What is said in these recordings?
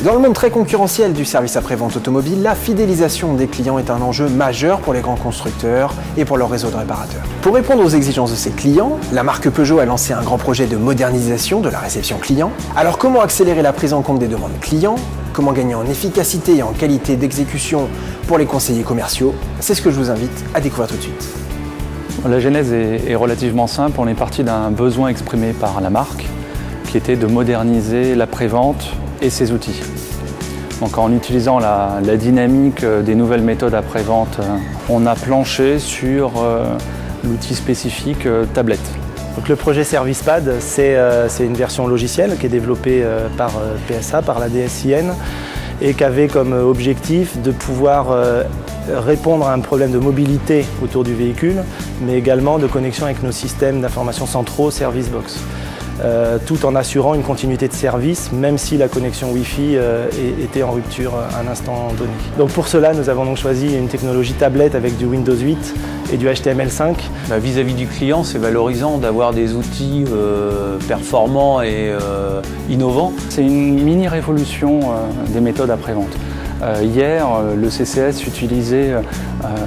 Dans le monde très concurrentiel du service après-vente automobile, la fidélisation des clients est un enjeu majeur pour les grands constructeurs et pour leur réseau de réparateurs. Pour répondre aux exigences de ses clients, la marque Peugeot a lancé un grand projet de modernisation de la réception client. Alors comment accélérer la prise en compte des demandes clients? Comment gagner en efficacité et en qualité d'exécution pour les conseillers commerciaux? C'est ce que je vous invite à découvrir tout de suite. La genèse est relativement simple. On est parti d'un besoin exprimé par la marque qui était de moderniser l'après-vente et ses outils. Donc en utilisant la dynamique des nouvelles méthodes après-vente, on a planché sur l'outil spécifique tablette. Donc le projet ServicePad, c'est une version logicielle qui est développée par PSA, par la DSIN, et qui avait comme objectif de pouvoir répondre à un problème de mobilité autour du véhicule, mais également de connexion avec nos systèmes d'information centraux ServiceBox. Tout en assurant une continuité de service, même si la connexion Wi-Fi était en rupture à un instant donné. Donc pour cela, nous avons donc choisi une technologie tablette avec du Windows 8 et du HTML5. Vis-à-vis du client, c'est valorisant d'avoir des outils performants et innovants. C'est une mini-révolution des méthodes après-vente. Hier, le CCS utilisait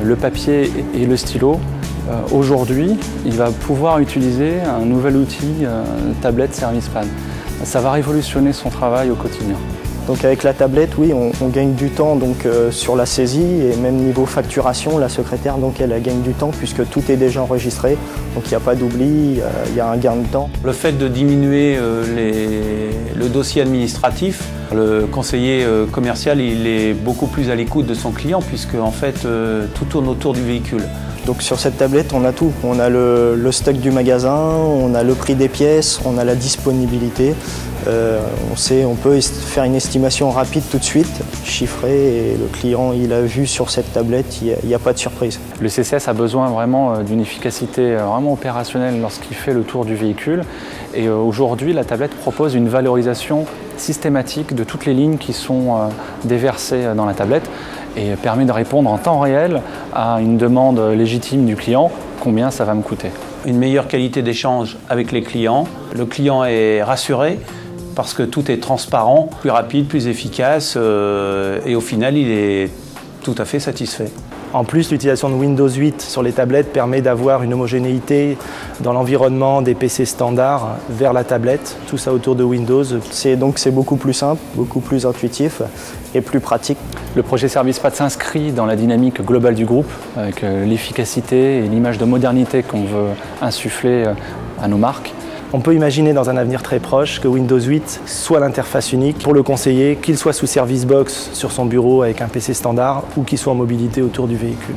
le papier et le stylo. Aujourd'hui, il va pouvoir utiliser un nouvel outil, tablette ServicePad. Ça va révolutionner son travail au quotidien. Donc avec la tablette, oui, on gagne du temps donc, sur la saisie et même niveau facturation, la secrétaire donc, elle gagne du temps puisque tout est déjà enregistré. Donc il n'y a pas d'oubli, il y a un gain de temps. Le fait de diminuer le dossier administratif, le conseiller commercial il est beaucoup plus à l'écoute de son client puisque en fait tout tourne autour du véhicule. Donc sur cette tablette, on a tout. On a le stock du magasin, on a le prix des pièces, on a la disponibilité. On peut faire une estimation rapide tout de suite, chiffrée, et le client il a vu sur cette tablette, il n'y a pas de surprise. Le CCS a besoin vraiment d'une efficacité vraiment opérationnelle lorsqu'il fait le tour du véhicule. Et aujourd'hui, la tablette propose une valorisation systématique de toutes les lignes qui sont déversées dans la tablette et permet de répondre en temps réel à une demande légitime du client, combien ça va me coûter. Une meilleure qualité d'échange avec les clients. Le client est rassuré parce que tout est transparent, plus rapide, plus efficace et au final il est tout à fait satisfait. En plus, l'utilisation de Windows 8 sur les tablettes permet d'avoir une homogénéité dans l'environnement des PC standards vers la tablette, tout ça autour de Windows. C'est beaucoup plus simple, beaucoup plus intuitif et plus pratique. Le projet ServicePad s'inscrit dans la dynamique globale du groupe, avec l'efficacité et l'image de modernité qu'on veut insuffler à nos marques. On peut imaginer dans un avenir très proche que Windows 8 soit l'interface unique pour le conseiller, qu'il soit sous ServiceBox sur son bureau avec un PC standard ou qu'il soit en mobilité autour du véhicule.